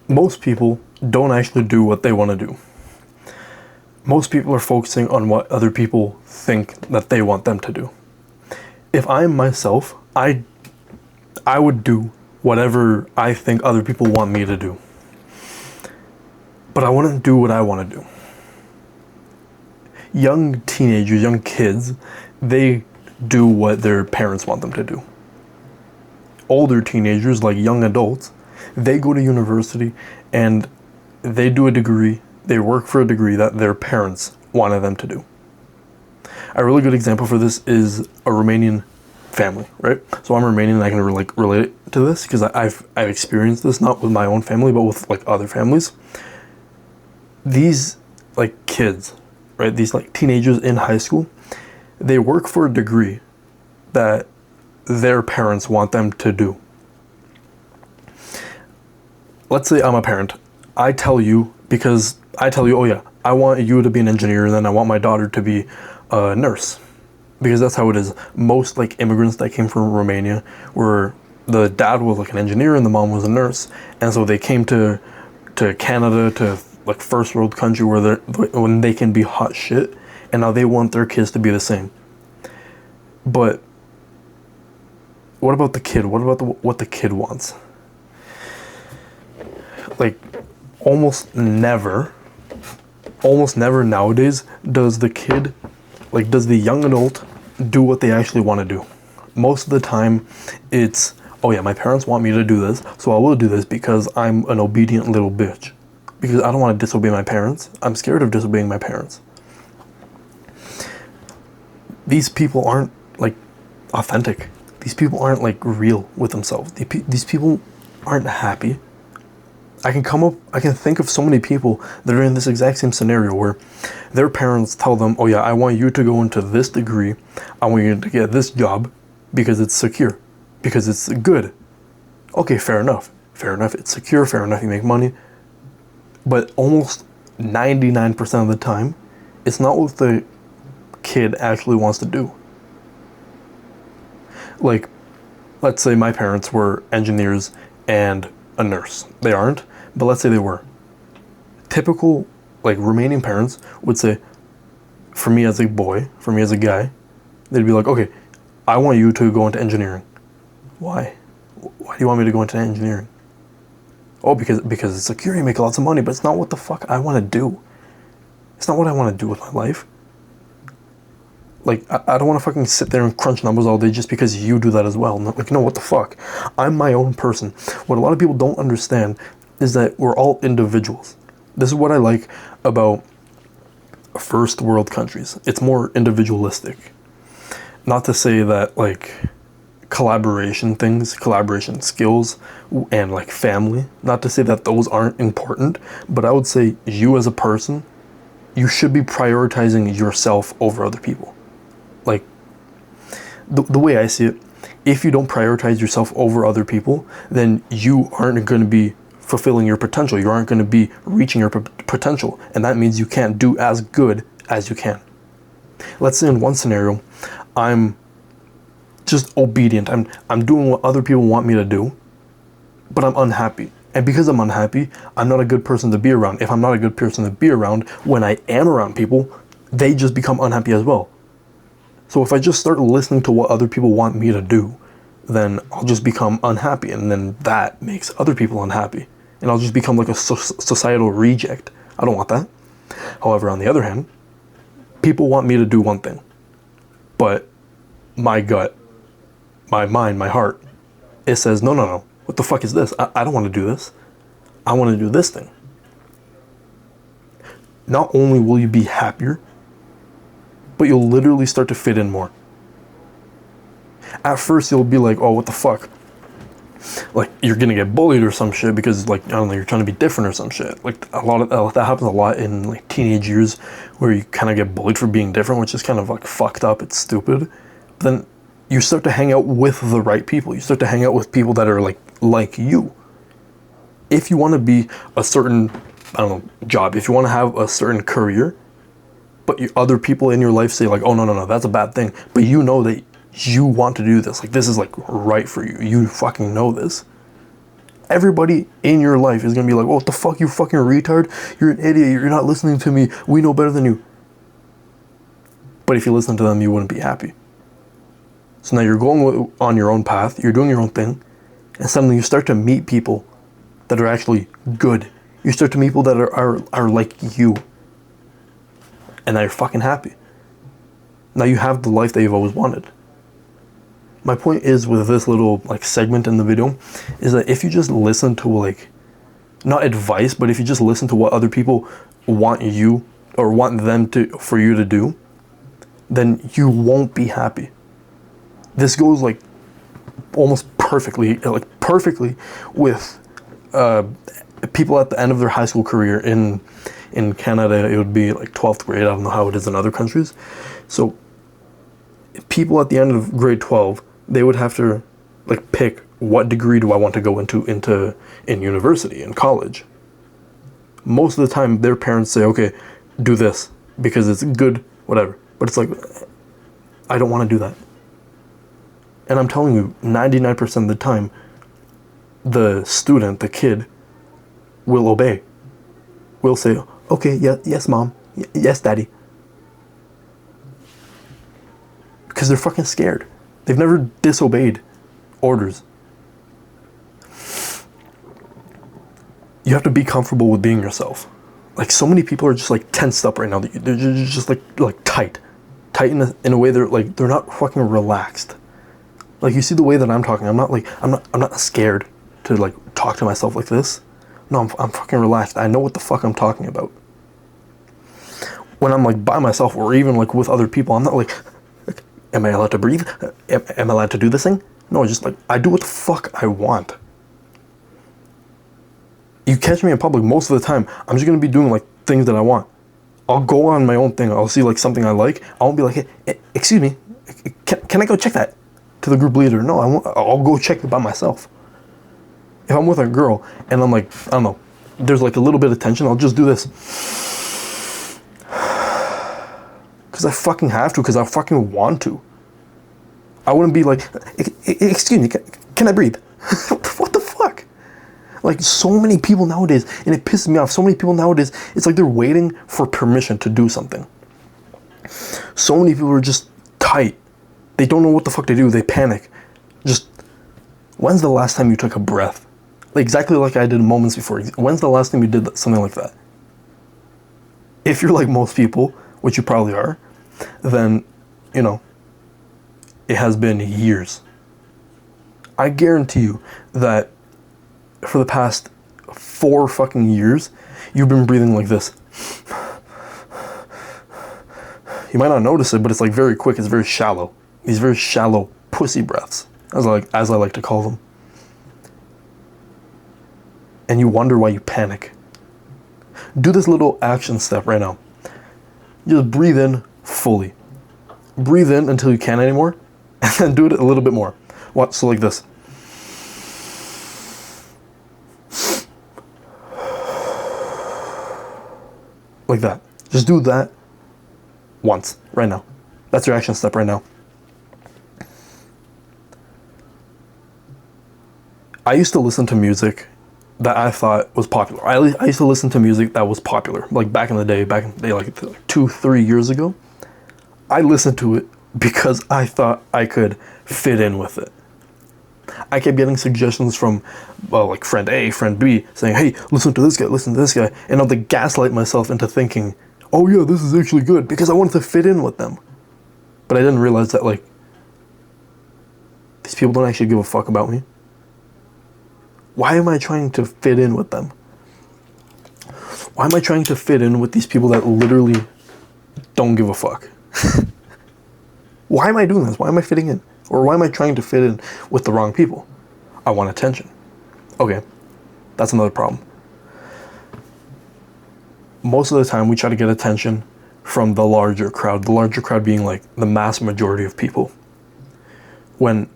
most people don't actually do what they want to do. Most people are focusing on what other people think that they want them to do. If I'm myself, I would do whatever I think other people want me to do. But I want to do what I want to do. Young teenagers, young kids, they do what their parents want them to do. Older teenagers, like young adults, they go to university and they do a degree, they work for a degree that their parents wanted them to do. A really good example for this is a Romanian family, right? So I'm Romanian and I can relate to this because I've experienced this, not with my own family, but with like other families. These like kids, right? These like teenagers in high school, they work for a degree that their parents want them to do. Let's say I'm a parent. I tell you, oh yeah, I want you to be an engineer and then I want my daughter to be a nurse. Because that's how it is. Most like immigrants that came from Romania were, the dad was like an engineer and the mom was a nurse. And so they came to Canada, to like first world country when they can be hot shit, and now they want their kids to be the same. But what about the kid? What about what the kid wants? Like almost never nowadays does the young adult do what they actually want to do. Most of the time it's, oh yeah, my parents want me to do this, so I will do this because I'm an obedient little bitch. Because I don't want to disobey my parents. I'm scared of disobeying my parents. These people aren't like authentic. These people aren't like real with themselves. These people aren't happy. I can think of so many people that are in this exact same scenario where their parents tell them, oh yeah, I want you to go into this degree. I want you to get this job because it's secure, because it's good. Okay, fair enough. It's secure, fair enough, you make money. But almost 99% of the time, it's not what the kid actually wants to do. Like, let's say my parents were engineers and a nurse. They aren't, but let's say they were. Typical, like, Romanian parents would say, for me as a boy, for me as a guy, they'd be like, okay, I want you to go into engineering. Why? Why do you want me to go into engineering? Oh, because it's secure, you make lots of money, but it's not what the fuck I want to do. It's not what I want to do with my life. Like, I don't want to fucking sit there and crunch numbers all day just because you do that as well. Like, no, what the fuck? I'm my own person. What a lot of people don't understand is that we're all individuals. This is what I like about first world countries. It's more individualistic. Not to say that, like, collaboration skills, and, like, family, not to say that those aren't important, but I would say you as a person, you should be prioritizing yourself over other people. Like, the way I see it, if you don't prioritize yourself over other people, then you aren't going to be fulfilling your potential. You aren't going to be reaching your potential. And that means you can't do as good as you can. Let's say in one scenario, I'm just obedient. I'm doing what other people want me to do, but I'm unhappy. And because I'm unhappy, I'm not a good person to be around. If I'm not a good person to be around, when I am around people, they just become unhappy as well. So if I just start listening to what other people want me to do, then I'll just become unhappy, and then that makes other people unhappy. And I'll just become like a societal reject. I don't want that. However, on the other hand, people want me to do one thing, but my gut, my mind, my heart, it says, no, what the fuck is this? I don't want to do this. I want to do this thing. Not only will you be happier, but you'll literally start to fit in more. At first, you'll be like, oh, what the fuck? Like, you're gonna get bullied or some shit because, like, I don't know, you're trying to be different or some shit. Like, a lot of that happens a lot in, like, teenage years where you kind of get bullied for being different, which is kind of, like, fucked up. It's stupid. But then you start to hang out with the right people. You start to hang out with people that are, like you. If you want to be a certain, I don't know, job, if you want to have a certain career, but other people in your life say, like, oh, no, that's a bad thing. But you know that you want to do this. Like, this is, like, right for you. You fucking know this. Everybody in your life is gonna be like, oh, what the fuck, you fucking retard? You're an idiot, you're not listening to me, we know better than you. But if you listen to them, you wouldn't be happy. So now you're going on your own path, you're doing your own thing, and suddenly you start to meet people that are actually good. You start to meet people that are like you. And now you're fucking happy. Now you have the life that you've always wanted. My point is with this little like segment in the video is that if you just listen to like, not advice, but if you just listen to what other people want you or want them to, for you to do, then you won't be happy. This goes like almost perfectly with people at the end of their high school career. In Canada, it would be like 12th grade. I don't know how it is in other countries. So people at the end of grade 12, they would have to like pick, what degree do I want to go into in university, in college. Most of the time their parents say, okay, do this because it's good, whatever. But it's like, I don't want to do that. And I'm telling you, 99% of the time, the student, the kid, will obey. Will say, okay, yeah, yes, mom, yes, daddy. Because they're fucking scared. They've never disobeyed orders. You have to be comfortable with being yourself. Like, so many people are just like tensed up right now. They're just like tight in a way they're not fucking relaxed. Like, you see the way that I'm talking. I'm not scared to like talk to myself like this. No, I'm fucking relaxed. I know what the fuck I'm talking about. When I'm like by myself or even like with other people, I'm not like, am I allowed to breathe? Am I allowed to do this thing? No, just like, I do what the fuck I want. You catch me in public, most of the time, I'm just gonna be doing like things that I want. I'll go on my own thing. I'll see like something I like. I won't be like, hey, excuse me, can I go check that? To the group leader. No, I'll go check it by myself. If I'm with a girl and I'm like, I don't know, there's like a little bit of tension, I'll just do this. Because I fucking have to, because I fucking want to. I wouldn't be like, excuse me, can I breathe? What the fuck? Like, so many people nowadays, and it pisses me off, so many people nowadays, it's like they're waiting for permission to do something. So many people are just tight. They don't know what the fuck to do, they panic. Just, when's the last time you took a breath? Like, exactly like I did moments before. When's the last time you did something like that? If you're like most people, which you probably are, then, you know, it has been years. I guarantee you that for the past 4 fucking years, you've been breathing like this. You might not notice it, but it's like very quick, it's very shallow. These very shallow pussy breaths, as I like to call them. And you wonder why you panic. Do this little action step right now. Just breathe in fully. Breathe in until you can't anymore, and then do it a little bit more. What? So like this. Like that. Just do that once, right now. That's your action step right now. I used to listen to music that I thought was popular. I used to listen to music that was popular, like back in the day, like 2-3 years ago. I listened to it because I thought I could fit in with it. I kept getting suggestions from, well, like friend A, friend B, saying, hey, listen to this guy, and I'll like gaslight myself into thinking, oh yeah, this is actually good, because I wanted to fit in with them. But I didn't realize that, like, these people don't actually give a fuck about me. Why am I trying to fit in with them? Why am I trying to fit in with these people that literally don't give a fuck? Why am I doing this? Why am I fitting in? Or why am I trying to fit in with the wrong people? I want attention. Okay, that's another problem. Most of the time we try to get attention from the larger crowd being like the mass majority of people. And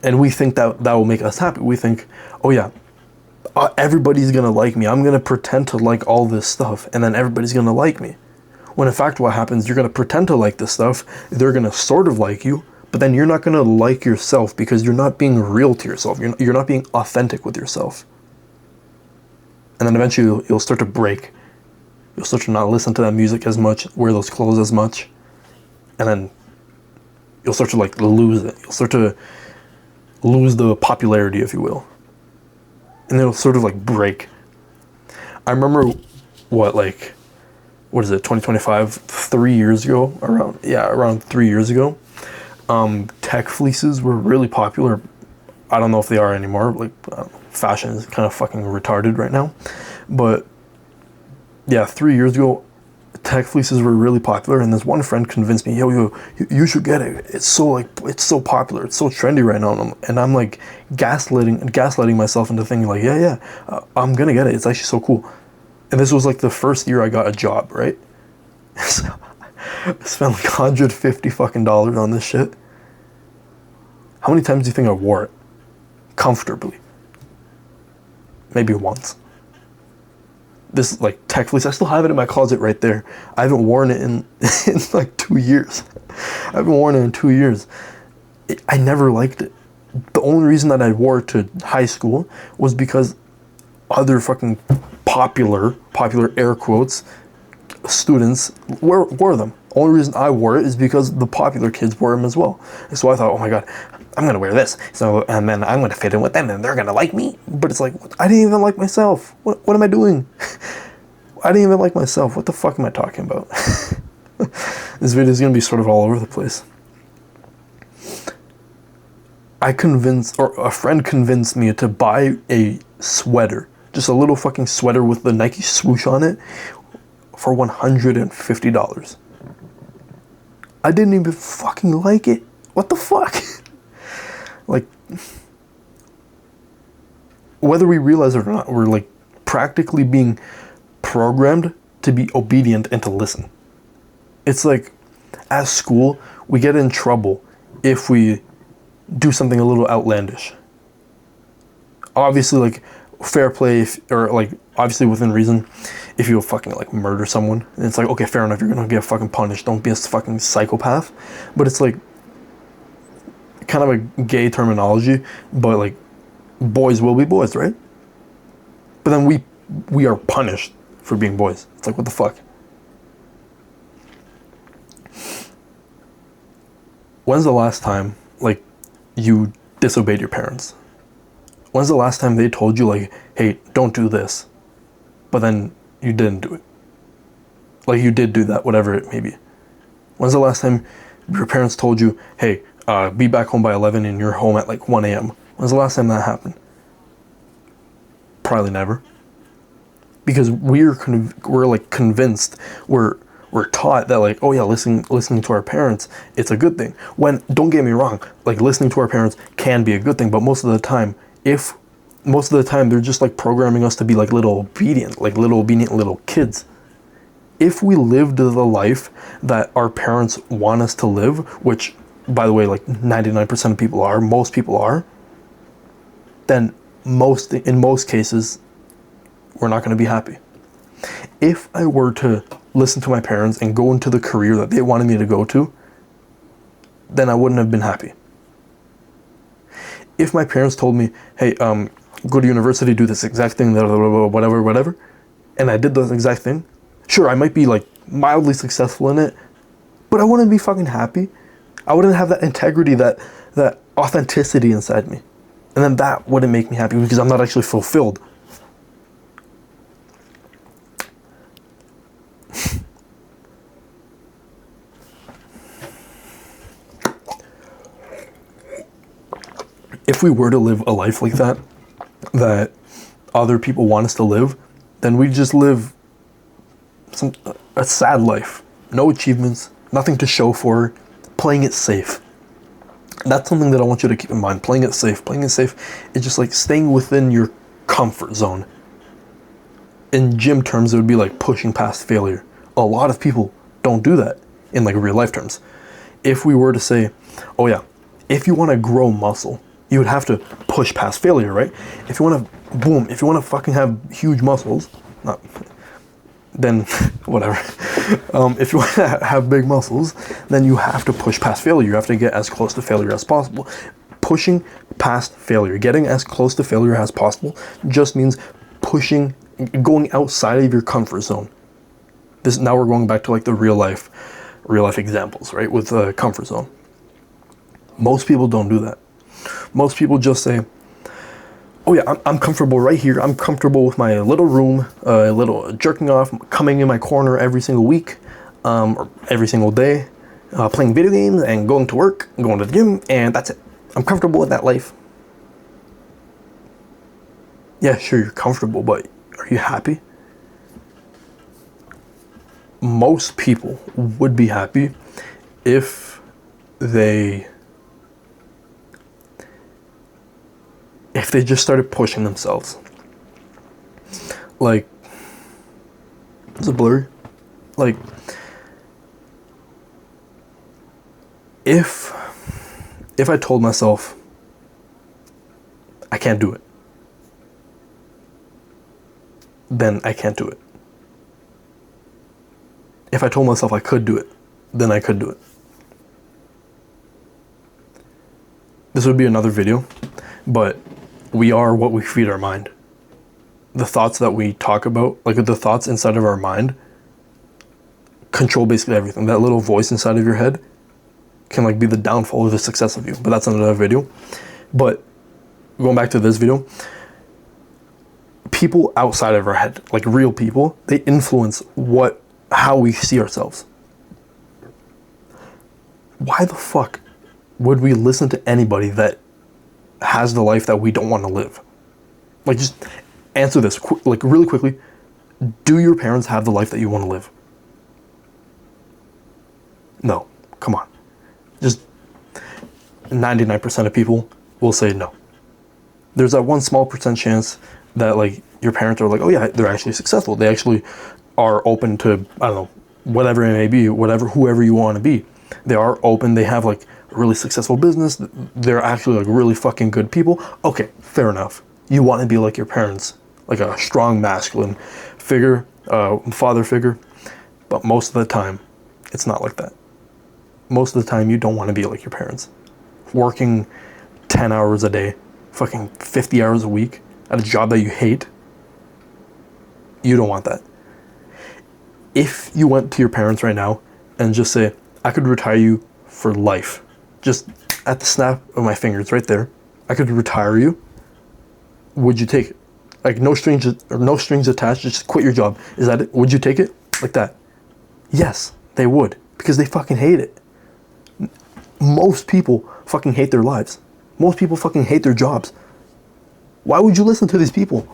we think that will make us happy. We think, oh yeah, everybody's gonna like me. I'm gonna pretend to like all this stuff, and then everybody's gonna like me. When in fact what happens, you're gonna pretend to like this stuff, they're gonna sort of like you, but then you're not gonna like yourself because you're not being real to yourself. You're not being authentic with yourself. And then eventually you'll start to break. You'll start to not listen to that music as much, wear those clothes as much, and then you'll start to like lose it. You'll start to lose the popularity, if you will. And it'll sort of like break. I remember what is it, 2025, 3 years ago, around 3 years ago, tech fleeces were really popular. I don't know if they are anymore. Like, fashion is kind of fucking retarded right now. But yeah, 3 years ago, tech fleeces were really popular, and this one friend convinced me, yo, you should get it. It's so popular. It's so trendy right now. And I'm like gaslighting myself into thinking like, I'm gonna get it. It's actually so cool. And this was like the first year I got a job, right? So I spent like $150 fucking on this shit. How many times do you think I wore it? Comfortably. Maybe once. This like tech fleece, I still have it in my closet right there. I haven't worn it in like 2 years. I haven't worn it in 2 years. I never liked it. The only reason that I wore it to high school was because other fucking popular air quotes students wore them. Only reason I wore it is because the popular kids wore them as well. And so I thought, oh my god, I'm gonna wear this. So and then I'm gonna fit in with them, and they're gonna like me. But it's like, I didn't even like myself. What am I doing? I didn't even like myself. What the fuck am I talking about? This video is gonna be sort of all over the place. A friend convinced me to buy a sweater. Just a little fucking sweater with the Nike swoosh on it for $150. I didn't even fucking like it. What the fuck? Like, whether we realize it or not, we're like practically being programmed to be obedient and to listen. It's like, at school, we get in trouble if we do something a little outlandish. Obviously, like, fair play, or like, obviously within reason, if you fucking like murder someone, and it's like, okay, fair enough, you're gonna get fucking punished, don't be a fucking psychopath. But it's like, kind of a gay terminology, but like, boys will be boys, right? But then we are punished for being boys. It's like, what the fuck? When's the last time, like, you disobeyed your parents? When's the last time they told you, like, hey, don't do this, but then you didn't do it? Like, you did do that, whatever it may be. When's the last time your parents told you, hey, be back home by 11 and you're home at like 1 a.m.? When's the last time that happened? Probably never. Because we're like convinced, we're taught that like, oh yeah, listening to our parents, it's a good thing. When, don't get me wrong, like listening to our parents can be a good thing, but most of the time they're just like programming us to be like little obedient little kids. If we lived the life that our parents want us to live, which, by the way, like 99% of people are, most people are, then in most cases, we're not going to be happy. If I were to listen to my parents and go into the career that they wanted me to go to, then I wouldn't have been happy. If my parents told me, hey, go to university, do this exact thing, whatever, and I did the exact thing, sure, I might be like mildly successful in it, but I wouldn't be fucking happy. I wouldn't have that integrity, that authenticity inside me. And then that wouldn't make me happy because I'm not actually fulfilled. If we were to live a life like that other people want us to live, then we just live a sad life. No achievements, nothing to show for, playing it safe. That's something that I want you to keep in mind. Playing it safe is just like staying within your comfort zone. In gym terms, it would be like pushing past failure. A lot of people don't do that in like real life terms. If we were to say, oh yeah, if you want to grow muscle, you would have to push past failure, right? If you want to fucking have huge muscles, then whatever. If you want to have big muscles, then you have to push past failure. You have to get as close to failure as possible. Pushing past failure, getting as close to failure as possible, just means pushing going outside of your comfort zone. This, now we're going back to like the real life examples, right? With the comfort zone. Most people don't do that. Most people just say, oh yeah, I'm comfortable right here. I'm comfortable with my little room, a little jerking off, coming in my corner every single week, or every single day, playing video games and going to work, going to the gym, and that's it. I'm comfortable with that life. Yeah, sure, you're comfortable, but are you happy? Most people would be happy if they just started pushing themselves. Like, is it blurry? Like, if I told myself I can't do it, then I can't do it. If I told myself I could do it, then I could do it. This would be another video, but we are what we feed our mind. The thoughts that we talk about, like the thoughts inside of our mind, control basically everything. That little voice inside of your head can like be the downfall or the success of you, but that's another video. But going back to this video, people outside of our head, like real people, they influence how we see ourselves. Why the fuck would we listen to anybody that has the life that we don't want to live? Like, just answer this like really quickly. Do your parents have the life that you want to live? No. Come on. Just 99% of people will say no. There's that 1 small percent chance that like your parents are like, oh yeah, they're actually successful. They actually are open to, I don't know, whatever it may be, whoever you want to be. They are open. They have like a really successful business. They're actually like really fucking good people. Okay, fair enough. You want to be like your parents, like a strong masculine figure, father figure. But most of the time, it's not like that. Most of the time, you don't want to be like your parents. Working 10 hours a day, fucking 50 hours a week at a job that you hate. You don't want that. If you went to your parents right now and just say, I could retire you for life, just at the snap of my fingers right there, I could retire you, would you take it? Like no strings attached, just quit your job. Is that it? Would you take it? Like that? Yes, they would, because they fucking hate it. Most people fucking hate their lives. Most people fucking hate their jobs. Why would you listen to these people?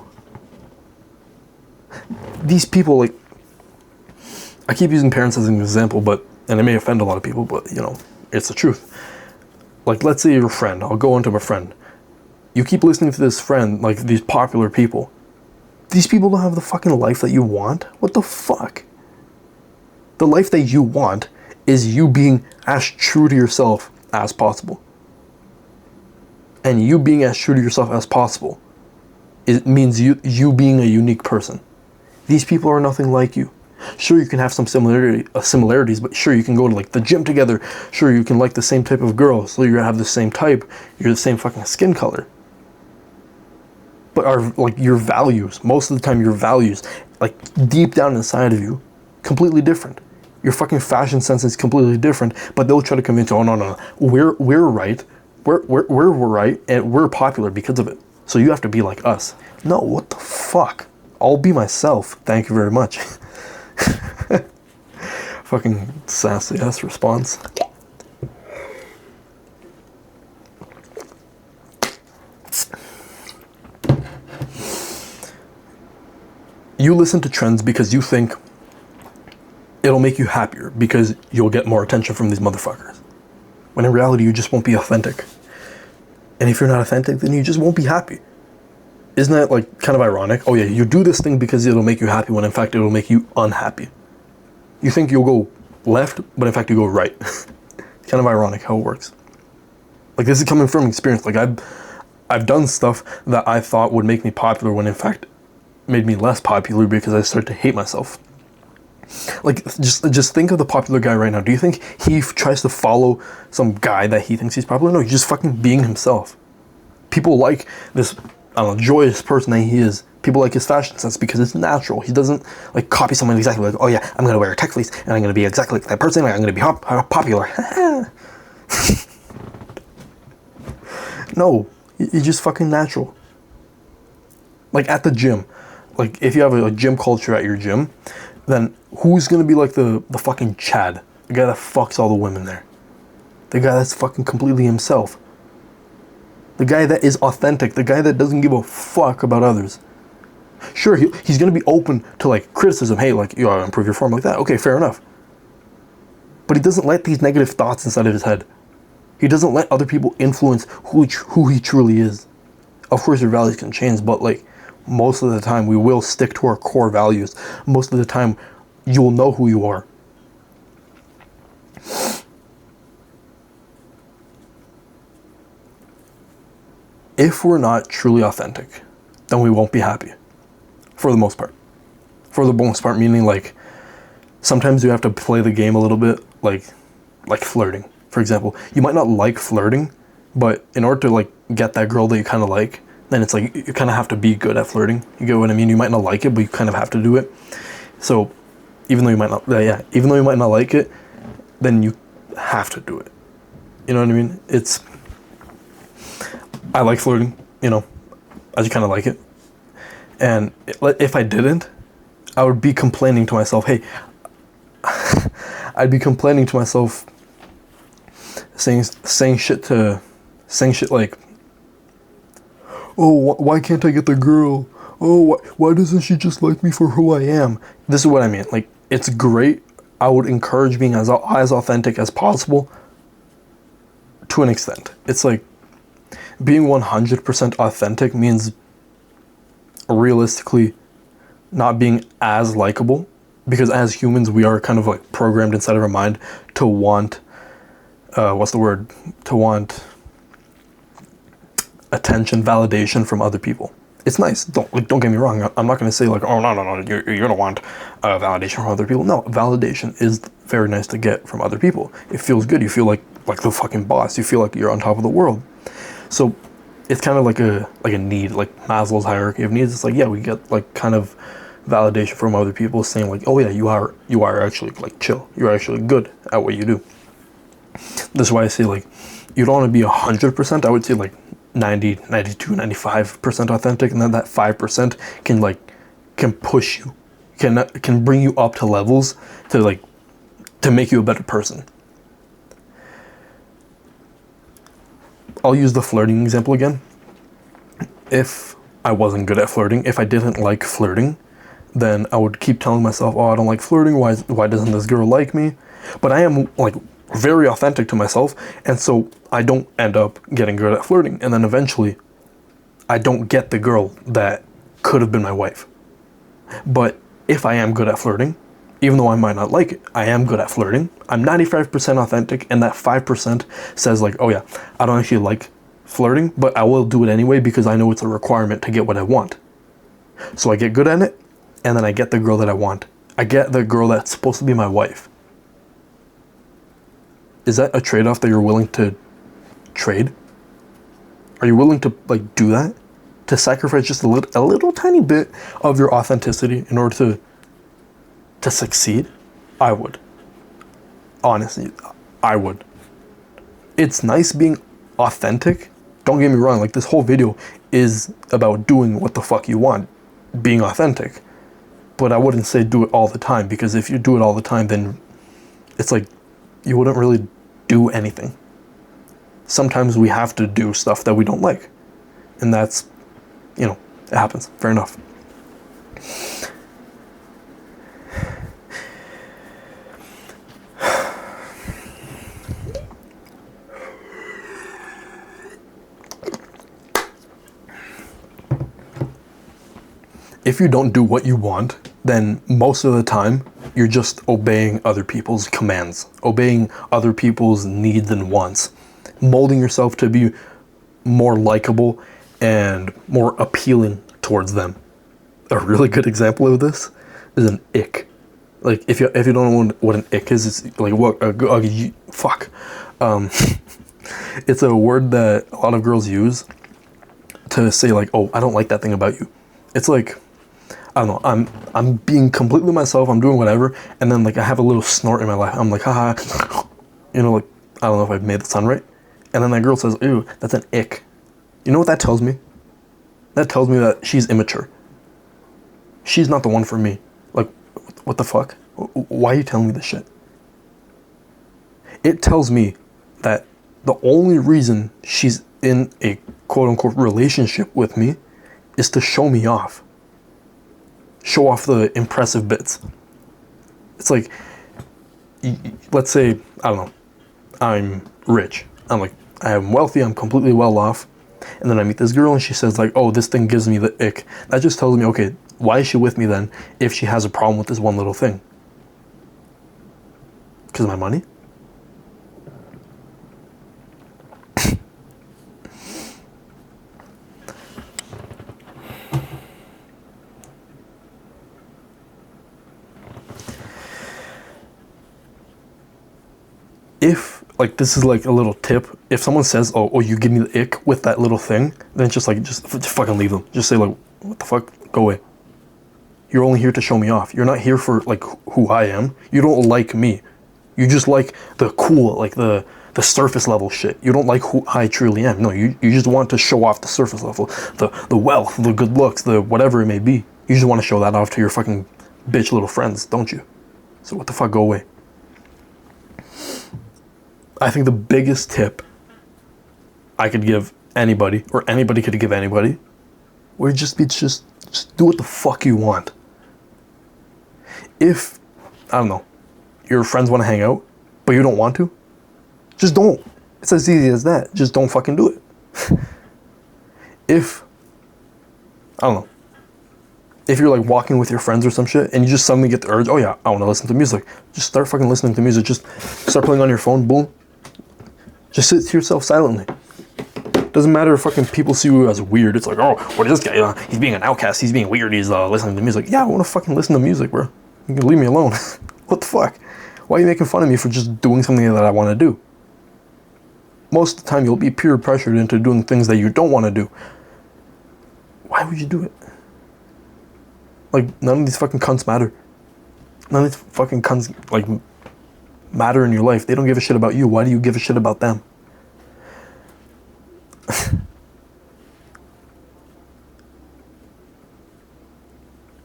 These people, like, I keep using parents as an example, and it may offend a lot of people, but, you know, it's the truth. Like, let's say you're a friend. I'll go into a friend. You keep listening to this friend, like, these popular people. These people don't have the fucking life that you want? What the fuck? The life that you want is you being as true to yourself as possible. And you being as true to yourself as possible, it means you being a unique person. These people are nothing like you. Sure, you can have some similarities, but sure, you can go to like the gym together. Sure, you can like the same type of girl, so you have the same type. You're the same fucking skin color. But your values, most of the time your values, like deep down inside of you, completely different. Your fucking fashion sense is completely different, but they'll try to convince you, oh no, we're right. We're right, and we're popular because of it. So you have to be like us. No, what the fuck? I'll be myself. Thank you very much. Fucking sassy ass response. You listen to trends because you think it'll make you happier because you'll get more attention from these motherfuckers. When in reality, you just won't be authentic. And if you're not authentic, then you just won't be happy. Isn't that like kind of ironic? Oh yeah, you do this thing because it'll make you happy when in fact it'll make you unhappy. You think you'll go left, but in fact you go right. It's kind of ironic how it works. Like, this is coming from experience. Like, I've done stuff that I thought would make me popular when in fact made me less popular because I started to hate myself. Like, just think of the popular guy right now. Do you think he tries to follow some guy that he thinks he's popular? No, he's just fucking being himself. People like this I don't know, joyous person that he is. People like his fashion sense because it's natural. He doesn't like copy someone exactly like, oh yeah, I'm gonna wear a tech fleece and I'm gonna be exactly like that person. I'm gonna be popular. No, he's just fucking natural. Like at the gym, like if you have a gym culture at your gym, then who's gonna be like the fucking Chad, the guy that fucks all the women there, the guy that's fucking completely himself, the guy that is authentic, the guy that doesn't give a fuck about others. Sure, he's gonna be open to like criticism. Hey, like, you gotta improve your form like that. Okay, fair enough. But he doesn't let these negative thoughts inside of his head. He doesn't let other people influence who he truly is. Of course, your values can change, but like most of the time, we will stick to our core values. Most of the time, you'll know who you are. If we're not truly authentic, then we won't be happy. For the most part. For the most part, meaning like sometimes you have to play the game a little bit, like flirting. For example, you might not like flirting, but in order to like get that girl that you kind of like, then it's like you kind of have to be good at flirting. You get what I mean? You might not like it, but you kind of have to do it. So even though you might not, even though you might not like it, then you have to do it. You know what I mean? I like flirting, you know, I just kind of like it. And if I didn't, I would be complaining to myself, hey, I'd be complaining to myself, saying shit like, oh, why can't I get the girl? Oh, why doesn't she just like me for who I am? This is what I mean. Like, it's great. I would encourage being as authentic as possible to an extent. It's like being 100% authentic means realistically not being as likable, because as humans we are kind of like programmed inside of our mind to want to want attention, validation from other people. It's nice, don't get me wrong, I'm not going to say like, oh no, you're going to want validation from other people. No, validation is very nice to get from other people. It feels good. You feel like the fucking boss. You feel like you're on top of the world. So it's kind of like a need, like Maslow's hierarchy of needs. It's like, yeah, we get like kind of validation from other people saying like, oh yeah, you are actually like chill. You're actually good at what you do. This is why I say like, you don't want to be 100%. I would say like 90, 92, 95% authentic, and then that 5% can push you, can bring you up to levels to make you a better person. I'll use the flirting example again. If I wasn't good at flirting, if I didn't like flirting, then I would keep telling myself, oh, I don't like flirting, why doesn't this girl like me? But I am like very authentic to myself, and so I don't end up getting good at flirting, and then eventually I don't get the girl that could have been my wife. But if I am good at flirting, even though I might not like it, I am good at flirting. I'm 95% authentic, and that 5% says like, oh yeah, I don't actually like flirting, but I will do it anyway because I know it's a requirement to get what I want. So I get good at it, and then I get the girl that I want. I get the girl that's supposed to be my wife. Is that a trade-off that you're willing to trade? Are you willing to like do that? To sacrifice just a little tiny bit of your authenticity in order to succeed? I would. Honestly, I would. It's nice being authentic. Don't get me wrong, like this whole video is about doing what the fuck you want, being authentic. But I wouldn't say do it all the time, because if you do it all the time, then it's like you wouldn't really do anything. Sometimes we have to do stuff that we don't like. And that's, you know, it happens. Fair enough. If you don't do what you want, then most of the time you're just obeying other people's commands, obeying other people's needs and wants, molding yourself to be more likable and more appealing towards them. A really good example of this is an ick. Like if you don't know what an ick is, it's like what fuck. It's a word that a lot of girls use to say like, oh, I don't like that thing about you. It's like, I don't know, I'm being completely myself, I'm doing whatever, and then like I have a little snort in my laugh. I'm like, haha, you know, like, I don't know if I've made the sound right. And then that girl says, ew, that's an ick. You know what that tells me? That tells me that she's immature. She's not the one for me. Like, what the fuck? Why are you telling me this shit? It tells me that the only reason she's in a quote-unquote relationship with me is to show me off. Show off the impressive bits. It's like, let's say, I don't know, I'm rich. I'm like, I am wealthy, I'm completely well off. And then I meet this girl and she says like, oh, this thing gives me the ick. That just tells me, okay, why is she with me then if she has a problem with this one little thing? Because of my money? If, like, this is like a little tip, if someone says, oh, you give me the ick with that little thing, then just like, just fucking leave them. Just say like, what the fuck, go away. You're only here to show me off. You're not here for like who I am. You don't like me. You just like the cool, like the surface level shit. You don't like who I truly am. No, you just want to show off the surface level, the wealth, the good looks, the whatever it may be. You just want to show that off to your fucking bitch little friends, don't you? So what the fuck, go away. I think the biggest tip I could give anybody, or anybody could give anybody, would just be just do what the fuck you want. If, I don't know, your friends want to hang out, but you don't want to, just don't. It's as easy as that. Just don't fucking do it. If, I don't know, if you're like walking with your friends or some shit and you just suddenly get the urge, oh yeah, I want to listen to music, just start fucking listening to music. Just start playing on your phone, boom. Just sit to yourself silently. Doesn't matter if fucking people see you as weird. It's like, oh, what is this guy? He's being an outcast. He's being weird. He's listening to music. Yeah, I want to fucking listen to music, bro. You can leave me alone. What the fuck? Why are you making fun of me for just doing something that I want to do? Most of the time, you'll be peer pressured into doing things that you don't want to do. Why would you do it? Like, none of these fucking cunts matter. None of these fucking cunts, like, matter in your life. They don't give a shit about you. Why do you give a shit about them?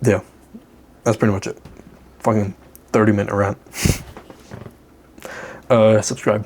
Yeah, that's pretty much it. Fucking 30-minute rant. Subscribe.